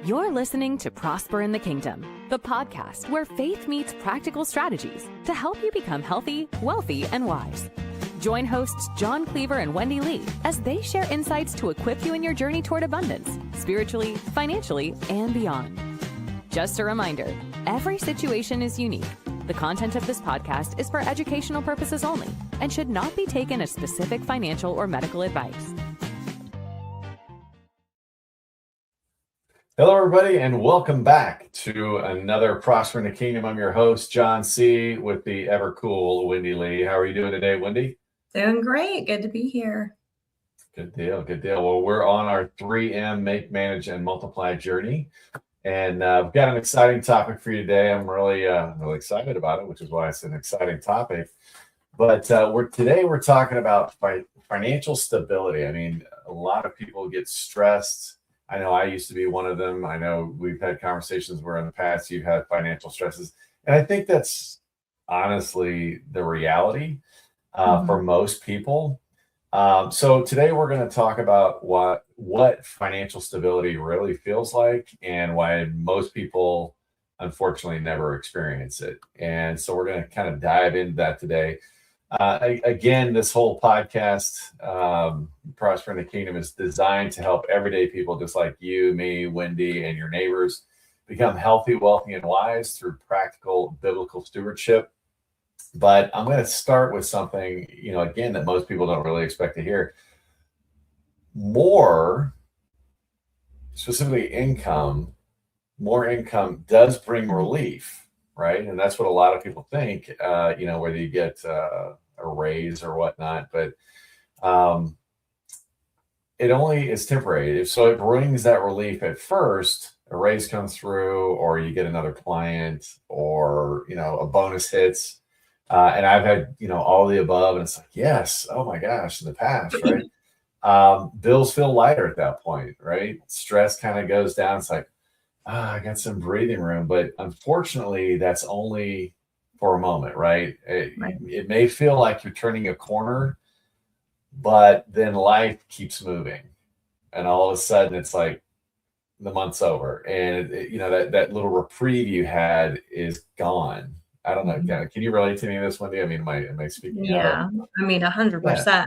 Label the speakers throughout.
Speaker 1: You're listening to Prosper in the Kingdom, the podcast where faith meets practical strategies to help you become healthy, wealthy, and wise. Join hosts John Cleaver and Wendy Lee as they share insights to equip you in your journey toward abundance, spiritually, financially, and beyond. Just a reminder, every situation is unique. The content of this podcast is for educational purposes only and should not be taken as specific financial or medical advice.
Speaker 2: Hello, everybody, and welcome back to another Prosper in the Kingdom. I'm your host, John C., with the ever cool Wendy Lee. How are you doing today, Wendy?
Speaker 3: Doing great. Good to be here.
Speaker 2: Good deal. Good deal. Well, we're on our 3M Make, Manage, and Multiply journey, and I've got an exciting topic for you today. I'm really excited about it, which is why it's an exciting topic. But today we're talking about financial stability. I mean, a lot of people get stressed. I know I used to be one of them. I know we've had conversations where in the past you've had financial stresses. And I think that's honestly the reality for most people. So today we're going to talk about what financial stability really feels like and why most people, unfortunately, never experience it. And so we're going to kind of dive into that today. Again, this whole podcast, Prosper in the Kingdom, is designed to help everyday people just like you, me, Wendy, and your neighbors become healthy, wealthy, and wise through practical biblical stewardship. But I'm going to start with something, again, that most people don't really expect to hear. More income does bring relief. Right. And that's what a lot of people think, whether you get a raise or whatnot, but it only is temporary. So it brings that relief at first. A raise comes through, or you get another client, or, a bonus hits. And I've had, all the above. And it's like, yes, oh my gosh, in the past, right? Bills feel lighter at that point, right? Stress kind of goes down. It's like, I got some breathing room, but unfortunately, that's only for a moment, right? It may feel like you're turning a corner, but then life keeps moving, and all of a sudden, it's like the month's over, and that little reprieve you had is gone. I don't know. Can you relate to any of this, Wendy? I mean, am I speaking?
Speaker 3: Yeah, I mean, 100%.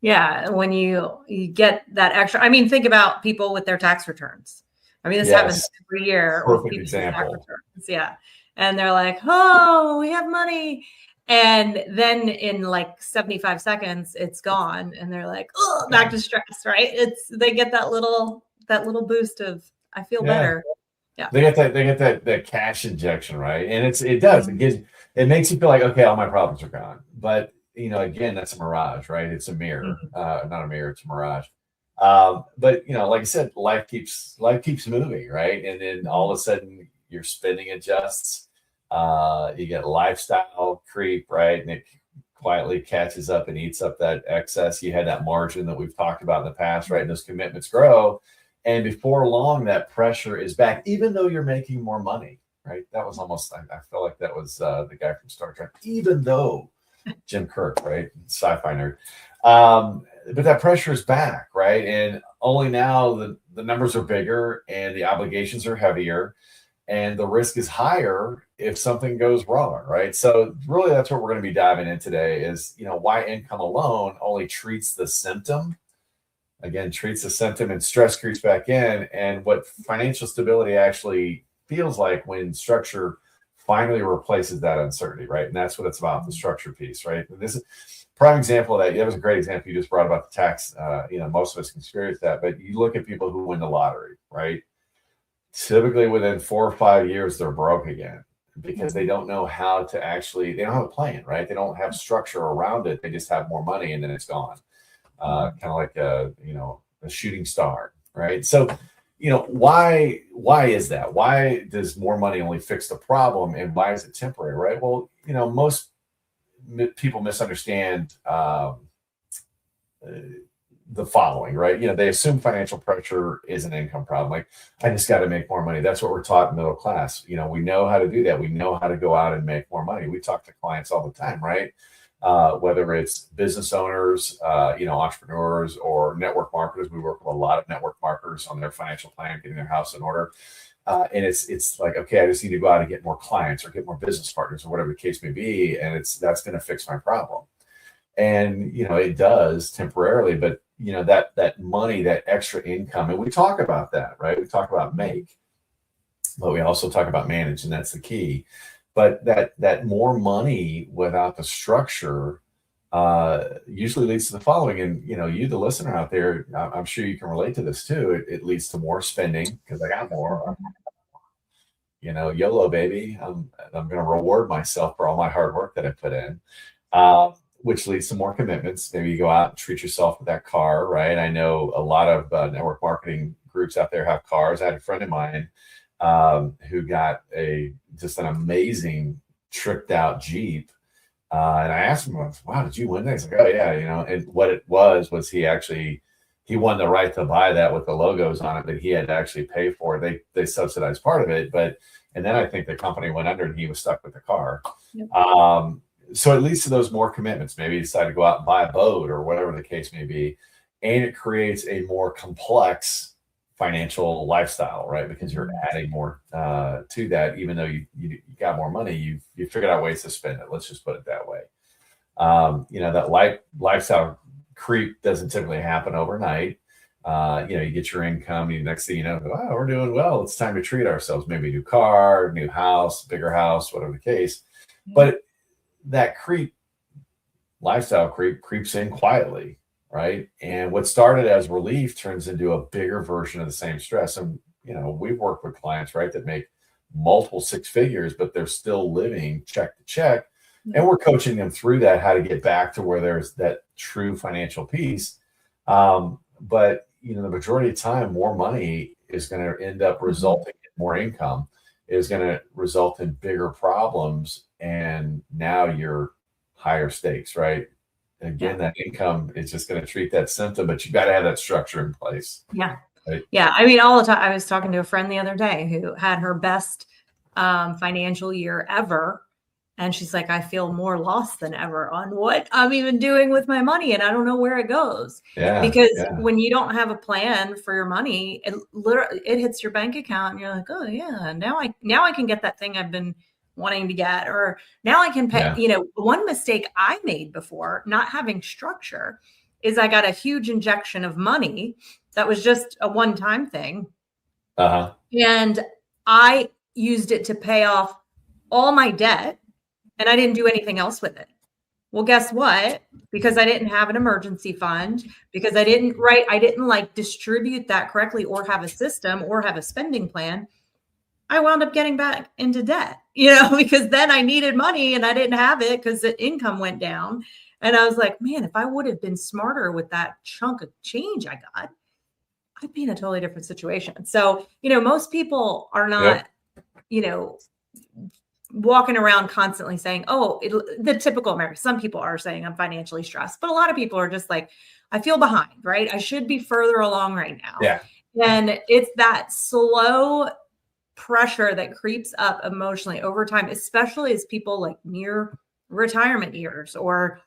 Speaker 3: Yeah, when you get that extra. I mean, think about people with their tax returns. I mean, this happens every year.
Speaker 2: Perfect example.
Speaker 3: Yeah. And they're like, oh, we have money. And then in like 75 seconds, it's gone. And they're like, oh, back to stress, right? They get that little boost of, I feel better. Yeah.
Speaker 2: They get that cash injection, right? And it makes you feel like, okay, all my problems are gone. But again, that's a mirage, right? It's a mirror, not a mirror, it's a mirage. But like I said, life keeps moving, right? And then all of a sudden your spending adjusts, you get lifestyle creep, right? And it quietly catches up and eats up that excess. You had that margin that we've talked about in the past, right? And those commitments grow. And before long, that pressure is back, even though you're making more money, right? That was almost, I feel like that was the guy from Star Trek, even though Jim Kirk, right? Sci-fi nerd. But that pressure is back, right? And only now the numbers are bigger and the obligations are heavier and the risk is higher if something goes wrong, right? So really that's what we're going to be diving in today is, why income alone only treats the symptom. Again, treats the symptom and stress creeps back in, and what financial stability actually feels like when structure finally replaces that uncertainty, right? And that's what it's about, the structure piece, right? And this is prime example of that. That was a great example you just brought about the tax. Most of us can experience that, but you look at people who win the lottery, right? Typically within 4 or 5 years, they're broke again because they don't know how to they don't have a plan, right? They don't have structure around it. They just have more money and then it's gone. Kind of like a shooting star, right? So, why is that? Why does more money only fix the problem, and why is it temporary, right? Well, most people misunderstand the following, right? They assume financial pressure is an income problem. Like, I just got to make more money. That's what we're taught in middle class. We know how to do that. We know how to go out and make more money. We talk to clients all the time, right? whether it's business owners, entrepreneurs or network marketers. We work with a lot of network marketers on their financial plan, getting their house in order. And it's like, okay, I just need to go out and get more clients or get more business partners or whatever the case may be. And that's going to fix my problem. And, it does temporarily, but that money, that extra income, and we talk about that, right? We talk about make, but we also talk about manage, and that's the key. But that more money without the structure usually leads to the following. And, you, the listener out there, I'm sure you can relate to this too. It leads to more spending because I got more. YOLO, baby. I'm going to reward myself for all my hard work that I put in, which leads to more commitments. Maybe you go out and treat yourself with that car, right? I know a lot of network marketing groups out there have cars. I had a friend of mine who got just an amazing tricked out Jeep. And I asked him, wow, did you win that? He's like, oh yeah, and what it was he won the right to buy that with the logos on it, but he had to actually pay for it. They subsidized part of it, and then I think the company went under and he was stuck with the car. Yep. So it leads to those more commitments. Maybe you decide to go out and buy a boat or whatever the case may be. And it creates a more complex financial lifestyle, right? Because you're adding more to that, even though you got more money, you figured out ways to spend it. Let's just put it that way. That lifestyle creep doesn't typically happen overnight. You get your income, next thing you know, wow, we're doing well. It's time to treat ourselves. Maybe a new car, new house, bigger house, whatever the case. But that lifestyle creeps in quietly, right? And what started as relief turns into a bigger version of the same stress. And, we've worked with clients, right, that make multiple six figures, but they're still living check to check. And we're coaching them through that, how to get back to where there's that true financial peace. But, the majority of the time, more money is going to end up resulting in more income, is going to result in bigger problems. And now you're higher stakes, right? Again, that income is just going to treat that symptom, but you got to have that structure in place.
Speaker 3: Yeah.
Speaker 2: Right?
Speaker 3: Yeah. I mean, all the time. I was talking to a friend the other day who had her best financial year ever. And she's like, I feel more lost than ever on what I'm even doing with my money. And I don't know where it goes. Because when you don't have a plan for your money, it hits your bank account and you're like, oh yeah, now I can get that thing I've been wanting to get, or now I can pay. One mistake I made before not having structure is I got a huge injection of money that was just a one-time thing. And I used it to pay off all my debt. And I didn't do anything else with it. Well, guess what? Because I didn't have an emergency fund, because I didn't distribute that correctly or have a system or have a spending plan, I wound up getting back into debt, because then I needed money and I didn't have it because the income went down. And I was like, man, if I would have been smarter with that chunk of change I got, I'd be in a totally different situation. So, most people are not, walking around constantly saying, the typical American, some people are saying I'm financially stressed, but a lot of people are just like, I feel behind, right? I should be further along right now.
Speaker 2: Yeah.
Speaker 3: And it's that slow pressure that creeps up emotionally over time, especially as people like near retirement years, or,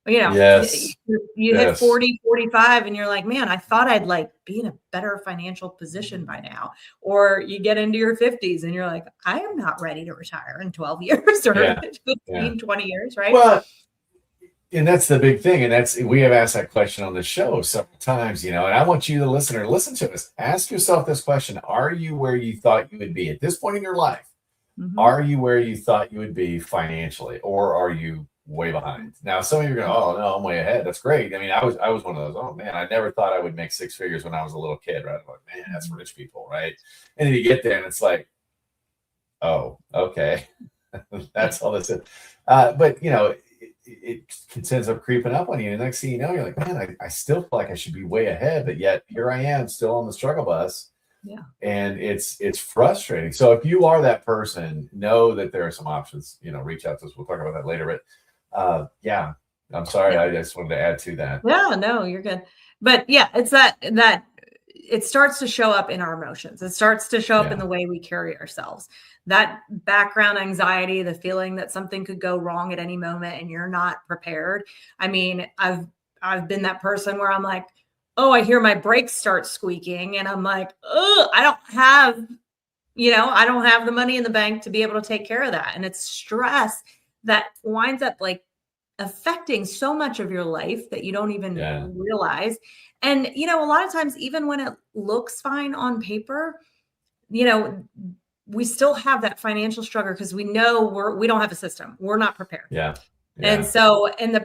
Speaker 3: you hit 40, 45 and you're like, man, I thought I'd be in a better financial position by now. Or you get into your 50s and you're like, I am not ready to retire in 12 years or 15, 20 years, right?
Speaker 2: Well, and that's the big thing. And we have asked that question on the show several times, and I want you, the listener, to listen to us. Ask yourself this question. Are you where you thought you would be at this point in your life? Are you where you thought you would be financially, or are you way behind? Now, some of you are going, oh no, I'm way ahead. That's great. I mean, I was one of those, oh man, I never thought I would make six figures when I was a little kid, right? I'm like, man, that's for rich people, right? And then you get there and it's like, oh, okay. That's all this is. But it ends up creeping up on you. And next thing you know, you're like, man, I still feel like I should be way ahead, but yet here I am still on the struggle bus.
Speaker 3: Yeah.
Speaker 2: And it's frustrating. So if you are that person, know that there are some options, reach out to us. We'll talk about that later. But I'm sorry. I just wanted to add to that.
Speaker 3: No, you're good. But yeah, it's that it starts to show up in our emotions. It starts to show up in the way we carry ourselves. That background anxiety, the feeling that something could go wrong at any moment and you're not prepared. I mean, I've been that person where I'm like, oh, I hear my brakes start squeaking and I'm like, oh, I don't have the money in the bank to be able to take care of that. And it's stress that winds up like affecting so much of your life that you don't even realize. And, a lot of times, even when it looks fine on paper, we still have that financial struggle because we know we don't have a system. We're not prepared.
Speaker 2: Yeah.
Speaker 3: And so, and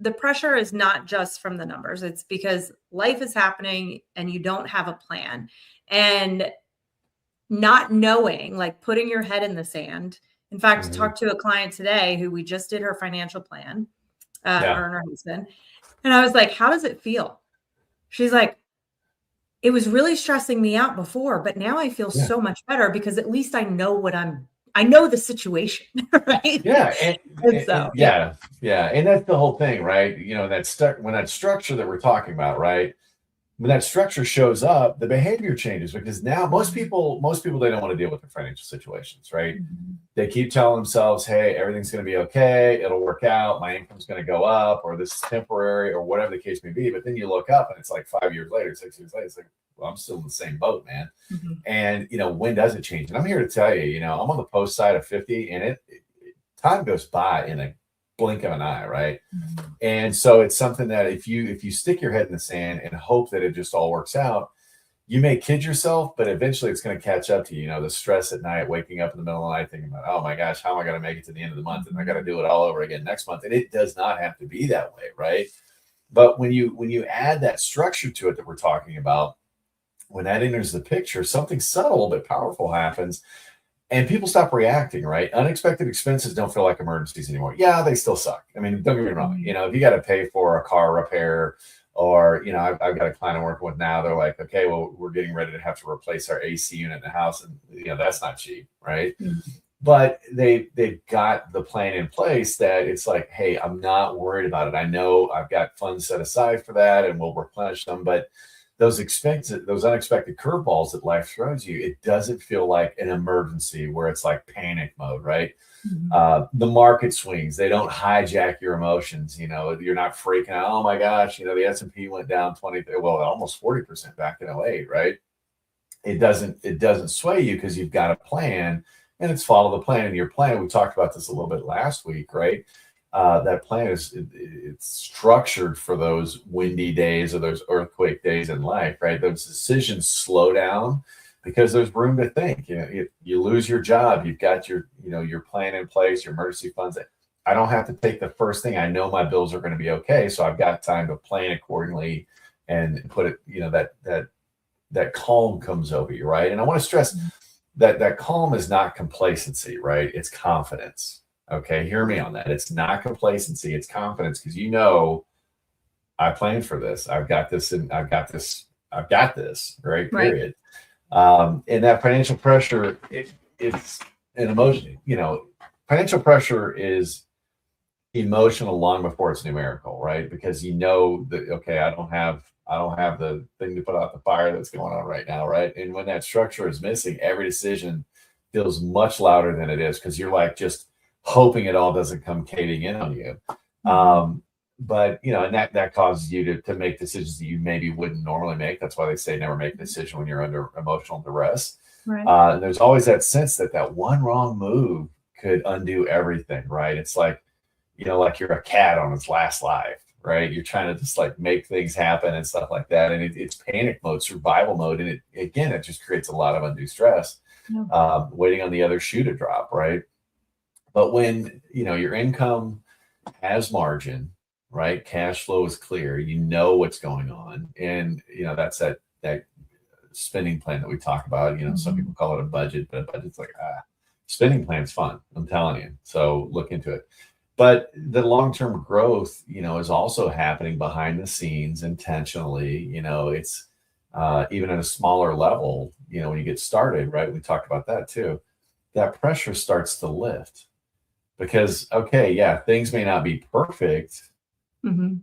Speaker 3: the pressure is not just from the numbers. It's because life is happening and you don't have a plan. And not knowing, like putting your head in the sand. In fact, talked to a client today who we just did her financial plan, her and her husband. And I was like, how does it feel? She's like, it was really stressing me out before, but now I feel so much better because at least I know I know the situation, right?
Speaker 2: Yeah. And that's the whole thing, right? When that structure that we're talking about, right? When that structure shows up, the behavior changes because now most people, they don't want to deal with their financial situations, right? They keep telling themselves, hey, everything's going to be okay. It'll work out. My income's going to go up, or this is temporary, or whatever the case may be. But then you look up and it's like 5 years later, 6 years later, it's like, well, I'm still in the same boat, man. And, when does it change? And I'm here to tell you, I'm on the post side of 50 and time goes by in a blink of an eye, right? And so it's something that if you stick your head in the sand and hope that it just all works out, you may kid yourself, but eventually it's going to catch up to you. The stress at night, waking up in the middle of the night thinking about, oh my gosh, how am I going to make it to the end of the month? And I got to do it all over again next month. And it does not have to be that way, right? But when you add that structure to it that we're talking about, when that enters the picture, something subtle but powerful happens. And people stop reacting, right? Unexpected expenses don't feel like emergencies anymore. Yeah, they still suck. I mean, don't get me wrong. If you got to pay for a car repair or, I've got a client I'm working with now. They're like, okay, well, we're getting ready to have to replace our AC unit in the house. And, that's not cheap, right? But they've got the plan in place that it's like, hey, I'm not worried about it. I know I've got funds set aside for that and we'll replenish them. But those unexpected curveballs that life throws you, it doesn't feel like an emergency where it's like panic mode, right? The market swings, they don't hijack your emotions. You're not freaking out. Oh my gosh, the S&P went down almost 40% back in 2008, right? It doesn't sway you because you've got a plan and it's follow the plan. And your plan, we talked about this a little bit last week, right? That plan it's structured for those windy days or those earthquake days in life, right? Those decisions slow down because there's room to think. You lose your job, you've got your plan in place, your emergency funds. I don't have to take the first thing. I know my bills are going to be okay, so I've got time to plan accordingly and put it. That calm comes over you, right? And I want to stress that calm is not complacency, right? It's confidence. Okay, hear me on that. It's not complacency, it's confidence because I planned for this. I've got this, right? Period. And that financial pressure, it's an emotion. Financial pressure is emotional long before it's numerical, right? Because that, okay, I don't have the thing to put out the fire that's going on right now, right? And when that structure is missing, every decision feels much louder than it is because you're like just hoping it all doesn't come caving in on you. But, and that causes you to make decisions that you maybe wouldn't normally make. That's why they say never make a decision when you're under emotional duress. Right. There's always that sense that one wrong move could undo everything, right? It's like, like you're a cat on its last life, right? You're trying to just like make things happen and stuff like that. And it's panic mode, survival mode. And it just creates a lot of undue stress, waiting on the other shoe to drop, right? But when, your income has margin, right? Cash flow is clear. You know what's going on. And, that's that spending plan that we talk about. Some people call it a budget, but a budget's like, spending plan's fun. I'm telling you. So look into it. But the long-term growth, is also happening behind the scenes intentionally. It's even at a smaller level, when you get started, right? We talked about that too. That pressure starts to lift. Because, okay, yeah, things may not be perfect,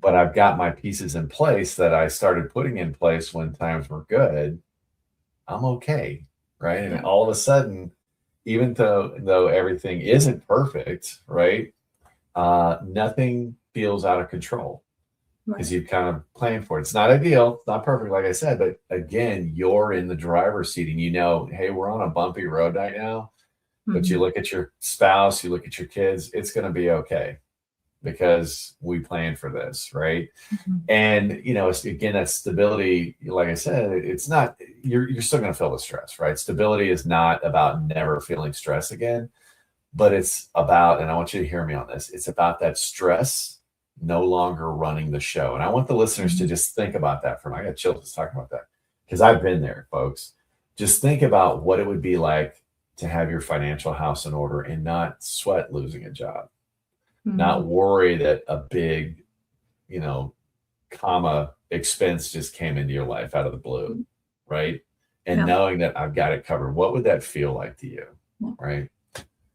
Speaker 2: but I've got my pieces in place that I started putting in place when times were good. I'm okay, right? And all of a sudden, even though everything isn't perfect, right? Nothing feels out of control because you've kind of planned for it. It's not ideal, it's not perfect, like I said, but again, you're in the driver's seat and you know, hey, we're on a bumpy road right now. But you look at your spouse, you look at your kids, it's going to be okay because we planned for this, right? And you know, again, that stability, like I said, it's not, you're still going to feel the stress, right? Stability is not about never feeling stress again, but it's about, and I want you to hear me on this, it's about that stress no longer running the show. And I want the listeners to just think about that for a minute. I got chills just talking about that because I've been there, folks. Just think about what it would be like to have your financial house in order and not sweat losing a job, not worry that a big, you know, comma expense just came into your life out of the blue, right? And knowing that I've got it covered. What would that feel like to you, right?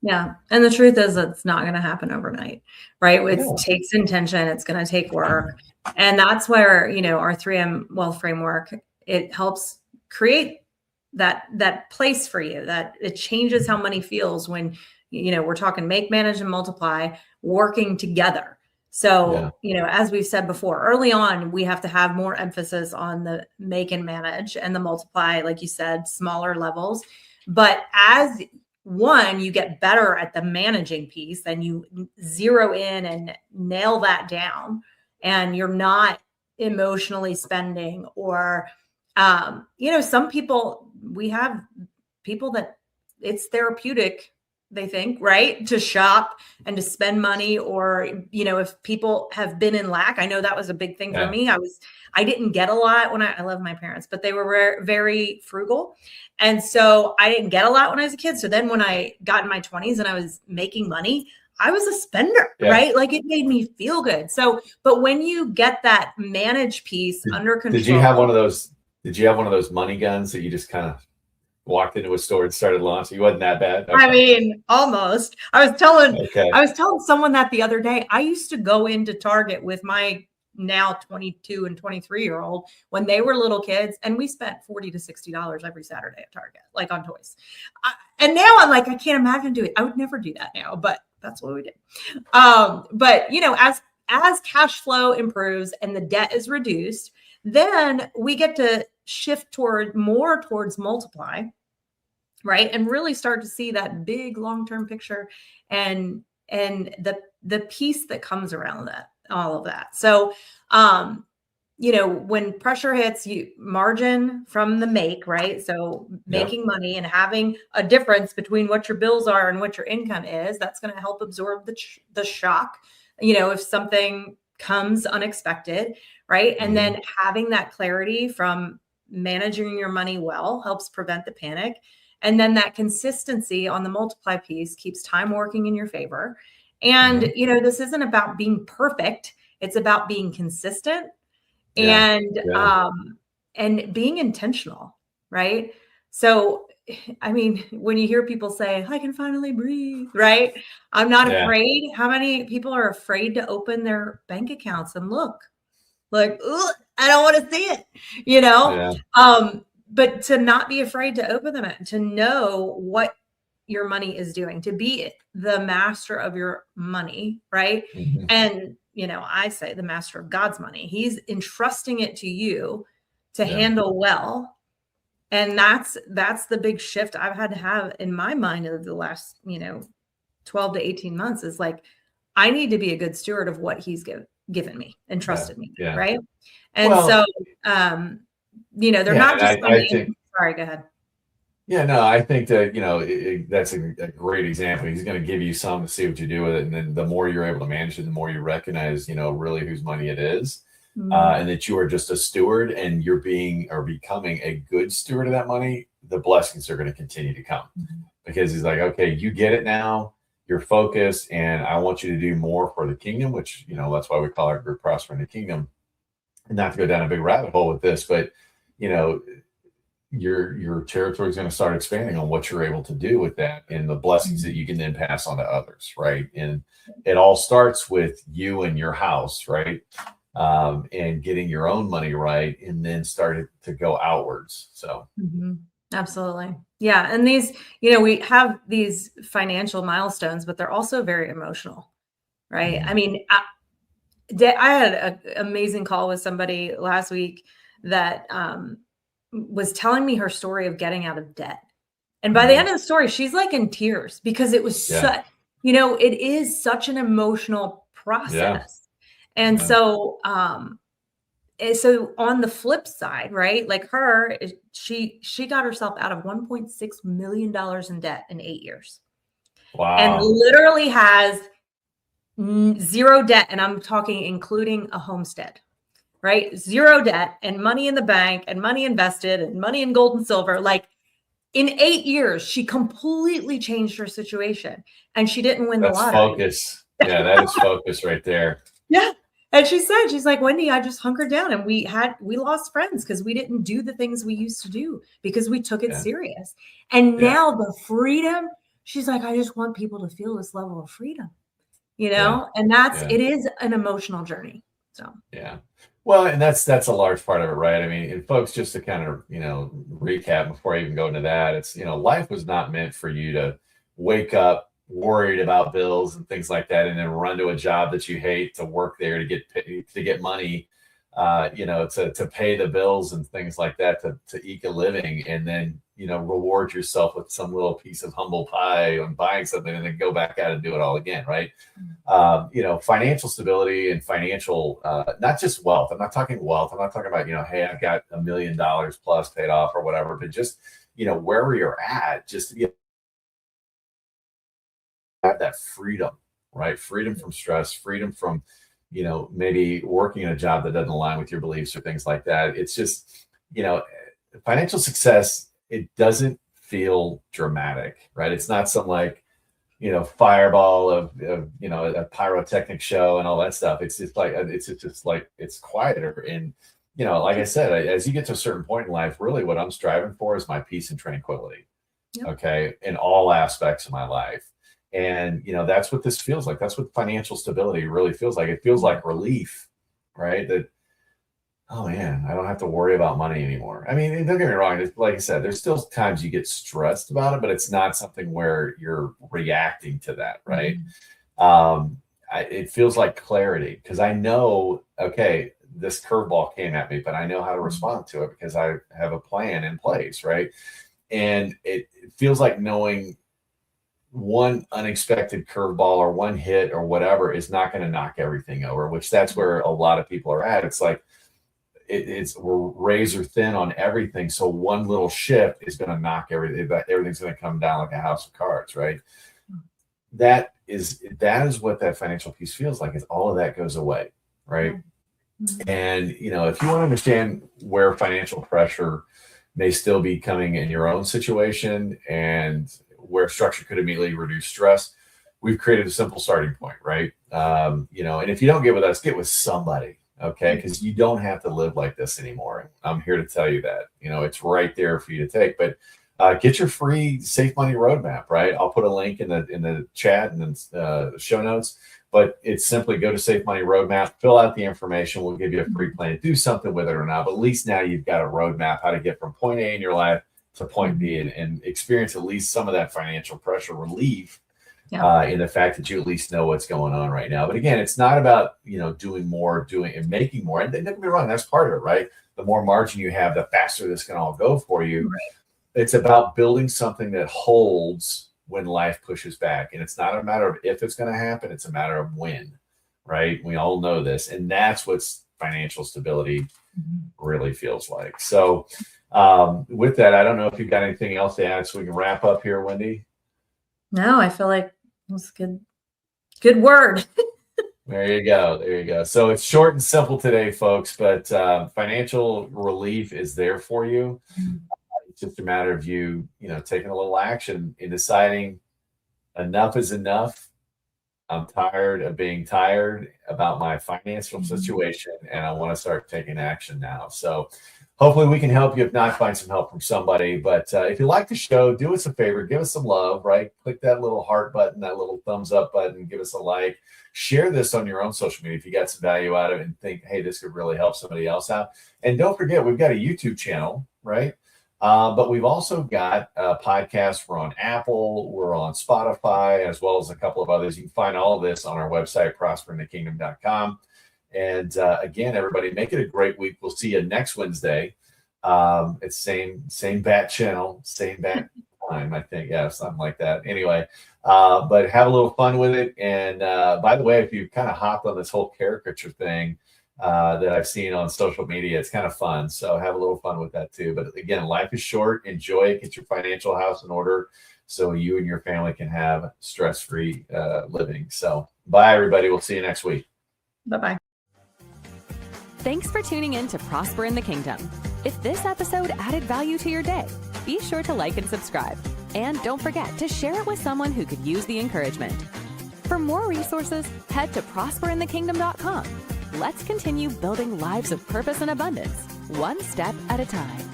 Speaker 3: Yeah. And the truth is it's not going to happen overnight, right? It takes intention. It's going to take work. And that's where, you know, our 3M wealth framework, it helps create that place for you, that it changes how money feels when, you know, we're talking make, manage, and multiply working together. So, you know, as we've said before, early on, we have to have more emphasis on the make and manage and the multiply, like you said, smaller levels. But as one, you get better at the managing piece, then you zero in and nail that down, and you're not emotionally spending or, you know, some people, we have people that it's therapeutic, they think, right, to shop and to spend money, or, you know, if people have been in lack, I know that was a big thing for me. I didn't get a lot when I love my parents, but they were very frugal. And so I didn't get a lot when I was a kid. So then when I got in my 20s and I was making money, I was a spender, right? Like it made me feel good. So, but when you get that manage piece under control.
Speaker 2: Did you have one of those money guns that you just kind of walked into a store and started launching? You wasn't that bad.
Speaker 3: Okay. I mean, almost. I was telling someone that the other day. I used to go into Target with my now 22 and 23-year-old when they were little kids, and we spent $40 to $60 every Saturday at Target, like on toys. And now I'm like, I can't imagine doing it. I would never do that now, but that's what we did. But you know, as cash flow improves and the debt is reduced, then we get to shift towards multiply, right? And really start to see that big long-term picture and the piece that comes around that, all of that. So, you know, when pressure hits, you margin from the make, right? So making money and having a difference between what your bills are and what your income is, that's going to help absorb the shock, you know, if something comes unexpected, right? And then having that clarity from managing your money well helps prevent the panic. And then that consistency on the multiply piece keeps time working in your favor. And, you know, this isn't about being perfect. It's about being consistent and being intentional, right? So, I mean, when you hear people say, I can finally breathe, right? I'm not afraid. How many people are afraid to open their bank accounts and look like, I don't want to see it, you know? But to not be afraid to open them, to know what your money is doing, to be the master of your money, right? And, you know, I say the master of God's money. He's entrusting it to you to handle well. And that's the big shift I've had to have in my mind over the last, you know, 12 to 18 months is like, I need to be a good steward of what he's given me and trusted me. Right. And you know, they're not just, sorry, go ahead.
Speaker 2: Yeah, no, I think that, you know, that's a great example. He's going to give you some to see what you do with it. And then the more you're able to manage it, the more you recognize, you know, really whose money it is. And that you are just a steward and you're becoming a good steward of that money, the blessings are going to continue to come because he's like, okay, you get it now, you're focused, and I want you to do more for the kingdom, which, you know, that's why we call our group Prosper in the Kingdom. And not to go down a big rabbit hole with this, but, you know, your territory is going to start expanding on what you're able to do with that and the blessings that you can then pass on to others, right? And it all starts with you and your house, right? And getting your own money right, and then started to go outwards. So
Speaker 3: absolutely. Yeah. And these, you know, we have these financial milestones, but they're also very emotional, right? I mean, I had an amazing call with somebody last week that was telling me her story of getting out of debt. And by the end of the story, she's like in tears because it was such, you know, it is such an emotional process. And so, so on the flip side, right? Like her, she got herself out of $1.6 million in debt in 8 years.
Speaker 2: Wow.
Speaker 3: And literally has zero debt. And I'm talking including a homestead, right? Zero debt and money in the bank and money invested and money in gold and silver. Like in 8 years, she completely changed her situation and she didn't win the lottery.
Speaker 2: Focus. Yeah, that is focus right there.
Speaker 3: Yeah. And she said, she's like, Wendy, I just hunkered down and we lost friends because we didn't do the things we used to do because we took it serious. And now the freedom, she's like, I just want people to feel this level of freedom, you know, and it is an emotional journey. So,
Speaker 2: well, and that's a large part of it, right? I mean, and folks, just to kind of, you know, recap before I even go into that, it's, you know, life was not meant for you to wake up worried about bills and things like that, and then run to a job that you hate to work there to get money, you know, to pay the bills and things like that, to eke a living, and then, you know, reward yourself with some little piece of humble pie on buying something and then go back out and do it all again, right? You know, financial stability and financial, not just wealth. I'm not talking wealth. I'm not talking about, you know, hey, I've got $1 million plus paid off or whatever, but just, you know, wherever you're at, just to be have that freedom, right? Freedom from stress, freedom from, you know, maybe working in a job that doesn't align with your beliefs or things like that. It's just, you know, financial success, it doesn't feel dramatic, right? It's not some like, you know, fireball of you know, a pyrotechnic show and all that stuff. It's just like, it's quieter. And, you know, like I said, as you get to a certain point in life, really what I'm striving for is my peace and tranquility. Okay. In all aspects of my life. And, you know, that's what this feels like. That's what financial stability really feels like. It feels like relief, right? That, oh man, I don't have to worry about money anymore. I mean, don't get me wrong. Like I said, there's still times you get stressed about it, but it's not something where you're reacting to that, right? It feels like clarity because I know, okay, this curveball came at me, but I know how to respond to it because I have a plan in place, right? And it feels like knowing one unexpected curveball or one hit or whatever is not going to knock everything over, which that's where a lot of people are at. It's like we're razor thin on everything. So one little shift is going to knock everything. Everything's going to come down like a house of cards, right? That is what that financial piece feels like. Is all of that goes away, right? And you know, if you want to understand where financial pressure may still be coming in your own situation and where structure could immediately reduce stress, we've created a simple starting point, right? You know, and if you don't get with us, get with somebody, okay? Because you don't have to live like this anymore. I'm here to tell you that. You know, it's right there for you to take. But get your free Safe Money Roadmap, right? I'll put a link in the chat and then the show notes. But it's simply go to Safe Money Roadmap, fill out the information. We'll give you a free plan. Do something with it or not. But at least now you've got a roadmap how to get from point A in your life to point B and experience at least some of that financial pressure relief in the fact that you at least know what's going on right now. But again, it's not about, you know, doing more, and making more. And don't get me wrong, that's part of it, right? The more margin you have, the faster this can all go for you. Right. It's about building something that holds when life pushes back. And it's not a matter of if it's going to happen, it's a matter of when, right? We all know this. And that's what financial stability really feels like. So with that, I don't know if you've got anything else to add so we can wrap up here, Wendy.
Speaker 3: No, I feel like it was good word.
Speaker 2: There you go. So it's short and simple today, folks, but financial relief is there for you. It's just a matter of you know, taking a little action in deciding enough is enough I'm tired of being tired about my financial situation, and I want to start taking action now. So hopefully we can help you. If not, find some help from somebody. But if you like the show, do us a favor, give us some love, right? Click that little heart button, that little thumbs up button, give us a like. Share this on your own social media if you got some value out of it and think, hey, this could really help somebody else out. And don't forget, we've got a YouTube channel, right? But we've also got a podcast. We're on Apple, we're on Spotify, as well as a couple of others. You can find all of this on our website, prosperinthekingdom.com. And again, everybody, make it a great week. We'll see you next Wednesday. It's same bat channel, same bat time, I think. Yeah, something like that. Anyway, but have a little fun with it. And by the way, if you've kind of hopped on this whole caricature thing that I've seen on social media, it's kind of fun. So have a little fun with that too. But again, life is short. Enjoy it. Get your financial house in order so you and your family can have stress-free living. So bye, everybody. We'll see you next week.
Speaker 3: Bye-bye.
Speaker 1: Thanks for tuning in to Prosper in the Kingdom. If this episode added value to your day, be sure to like and subscribe. And don't forget to share it with someone who could use the encouragement. For more resources, head to prosperinthekingdom.com. Let's continue building lives of purpose and abundance, one step at a time.